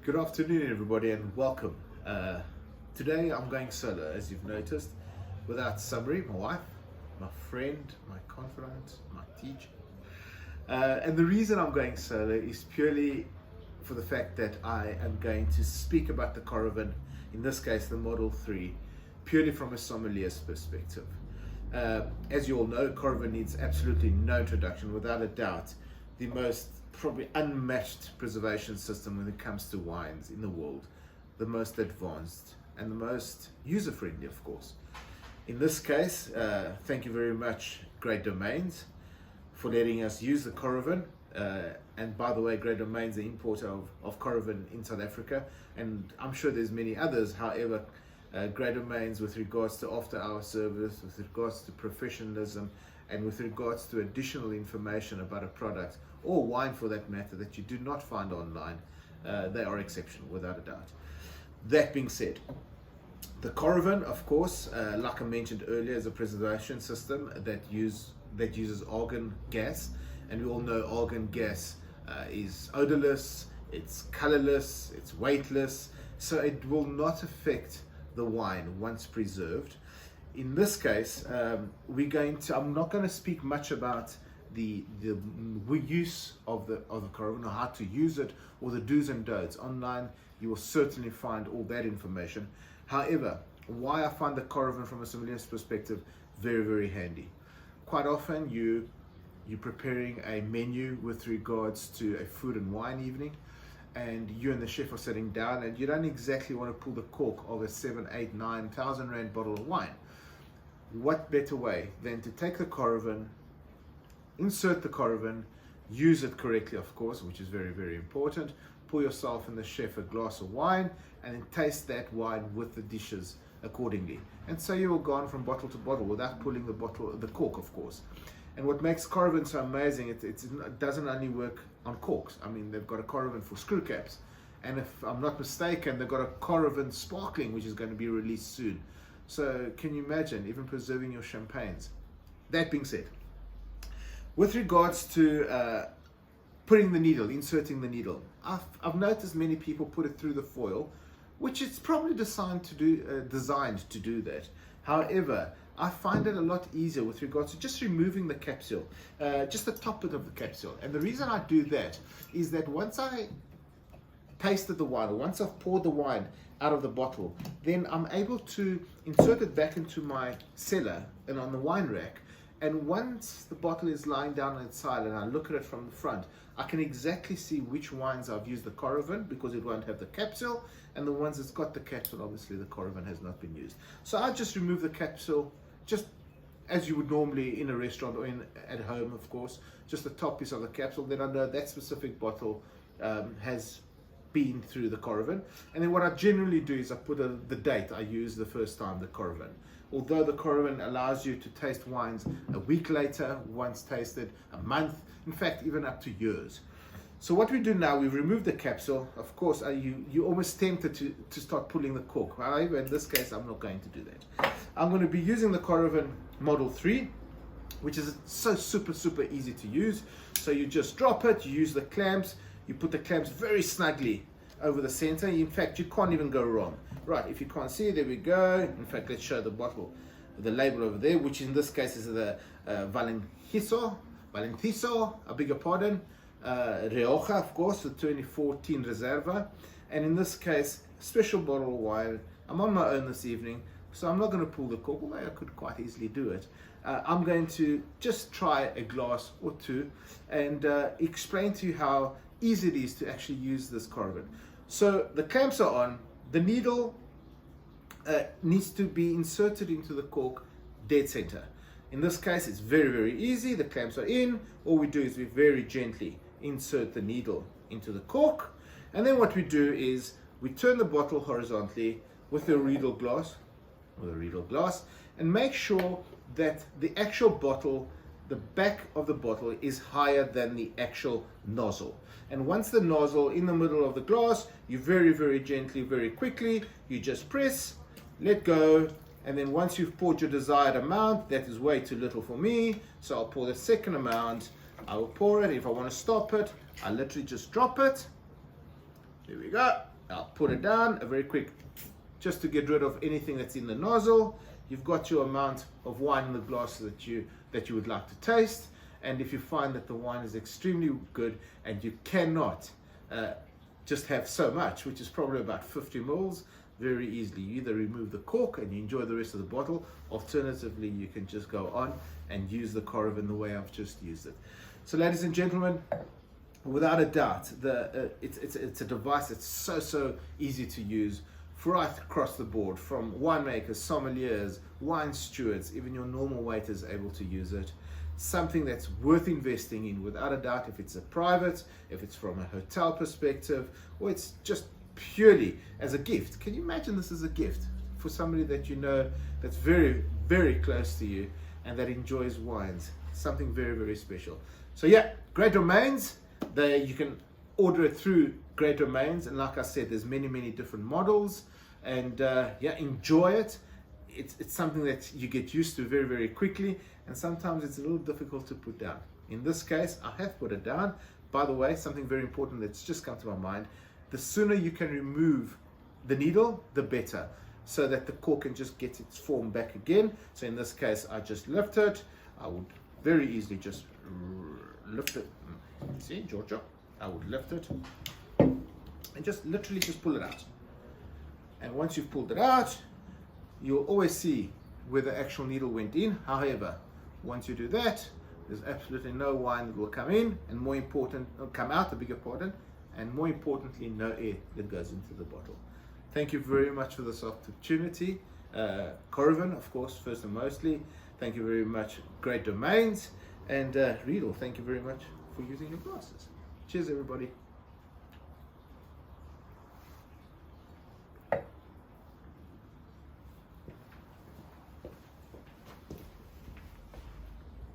Good afternoon, everybody, and welcome. Today I'm going solo, as you've noticed, without summary, my wife, my friend, my confidant, my teacher. And the reason I'm going solo is purely for the fact that I am going to speak about the Coravin, in this case the Model 3, purely from a sommelier's perspective. As you all know, Coravin needs absolutely no introduction, without a doubt, the most probably unmatched preservation system when it comes to wines in the world, the most advanced and the most user-friendly, of course. In this case, thank you very much, Great Domains, for letting us use the Coravin. And by the way, Great Domains, the importer of Coravin in South Africa, and I'm sure there's many others. However, Great Domains, with regards to after-hour service, with regards to professionalism, and with regards to additional information about a product, or wine for that matter, that you do not find online, they are exceptional, without a doubt. That being said, the Coravin, of course, like I mentioned earlier, is a preservation system that uses argon gas, and we all know argon gas is odorless, it's colorless, it's weightless, so it will not affect the wine once preserved. In this case, I'm not going to speak much about the use of the Coravin, or how to use it, or the do's and don'ts. Online you will certainly find all that information. However, why I find the Coravin from a sommelier's perspective very, very handy. Quite often you're preparing a menu with regards to a food and wine evening, and you and the chef are sitting down, and you don't exactly want to pull the cork of a 7, 8, 9,000 rand bottle of wine. What better way than to take the Coravin, insert the Coravin, use it correctly, of course, which is very, very important. Pour yourself and the chef a glass of wine, and then taste that wine with the dishes accordingly. And so you will go on from bottle to bottle without pulling the cork, of course. And what makes Coravin so amazing, it doesn't only work on corks. I mean, they've got a Coravin for screw caps, and if I'm not mistaken, they've got a Coravin sparkling, which is going to be released soon. So can you imagine even preserving your champagnes? That being said, with regards to putting the needle, inserting the needle, I've noticed many people put it through the foil, which is probably designed to do that. However, I find it a lot easier with regards to just removing the capsule, just the top bit of the capsule. And the reason I do that is that once I tasted the wine, or once I've poured the wine out of the bottle, then I'm able to insert it back into my cellar and on the wine rack. And once the bottle is lying down on its side and I look at it from the front, I can exactly see which wines I've used the Coravin, because it won't have the capsule, and the ones that's got the capsule, obviously the Coravin has not been used. So I just remove the capsule, just as you would normally in a restaurant or at home, of course, just the top piece of the capsule. Then I know that specific bottle has been through the Coravin. And then what I generally do is I put the date I used the first time the Coravin. Although the Coravin allows you to taste wines a week later, once tasted, a month, in fact even up to years. So what we do now, we've removed the capsule. Of course, you're almost tempted to start pulling the cork. However, in this case, I'm not going to do that. I'm going to be using the Coravin Model 3, which is so super, super easy to use. So you just drop it, you use the clamps, you put the clamps very snugly over the center. In fact, you can't even go wrong. Right, if you can't see, there we go. In fact, let's show the bottle, the label over there, which in this case is the Valenthiso, I beg your pardon, Rioja, of course, the 2014 Reserva. And in this case, special bottle of wine. I'm on my own this evening, so I'm not going to pull the cork, although I could quite easily do it. I'm going to just try a glass or two and explain to you how easy it is to actually use this Coravin. So the clamps are on. The needle needs to be inserted into the cork dead center. In this case, it's very, very easy. The clamps are in. All we do is we very gently insert the needle into the cork. And then what we do is we turn the bottle horizontally with a Riedel glass, and make sure that the actual bottle, the back of the bottle, is higher than the actual nozzle. And once the nozzle in the middle of the glass, you very, very gently, very quickly, you just press, let go, and then once you've poured your desired amount, that is way too little for me, so I'll pour the second amount. I will pour it. If I want to stop it, I literally just drop it. There we go. I'll put it down, a very quick, just to get rid of anything that's in the nozzle. You've got your amount of wine in the glass that you would like to taste. And if you find that the wine is extremely good and you cannot just have so much, which is probably about 50 mils, very easily you either remove the cork and you enjoy the rest of the bottle. Alternatively, you can just go on and use the Coravin the way I've just used it. So ladies and gentlemen, without a doubt, it's a device that's so easy to use right across the board, from winemakers, sommeliers, wine stewards, even your normal waiters able to use it. Something that's worth investing in without a doubt, if it's a private, if it's from a hotel perspective, or it's just purely as a gift. Can you imagine this as a gift for somebody that you know that's very close to you and that enjoys wines? Something very special. So yeah, Great Domains, you can order it through Great Domains, and like I said, there's many different models, and yeah, enjoy it. It's something that you get used to very quickly, and sometimes it's a little difficult to put down. In this case, I have put it down. By the way, something very important that's just come to my mind: the sooner you can remove the needle, the better, so that the cork can just get its form back again. So in this case, I just lift it. I would very easily just lift it. See, Giorgio? I would lift it and just literally just pull it out. And once you've pulled it out, you'll always see where the actual needle went in. However, once you do that, there's absolutely no wine that will come in, and more important, come out, I beg your pardon, and more importantly, no air that goes into the bottle. Thank you very much for this opportunity. Coravin, of course, first and mostly. Thank you very much, Great Domains. And Riedel, thank you very much for using your glasses. Cheers, everybody.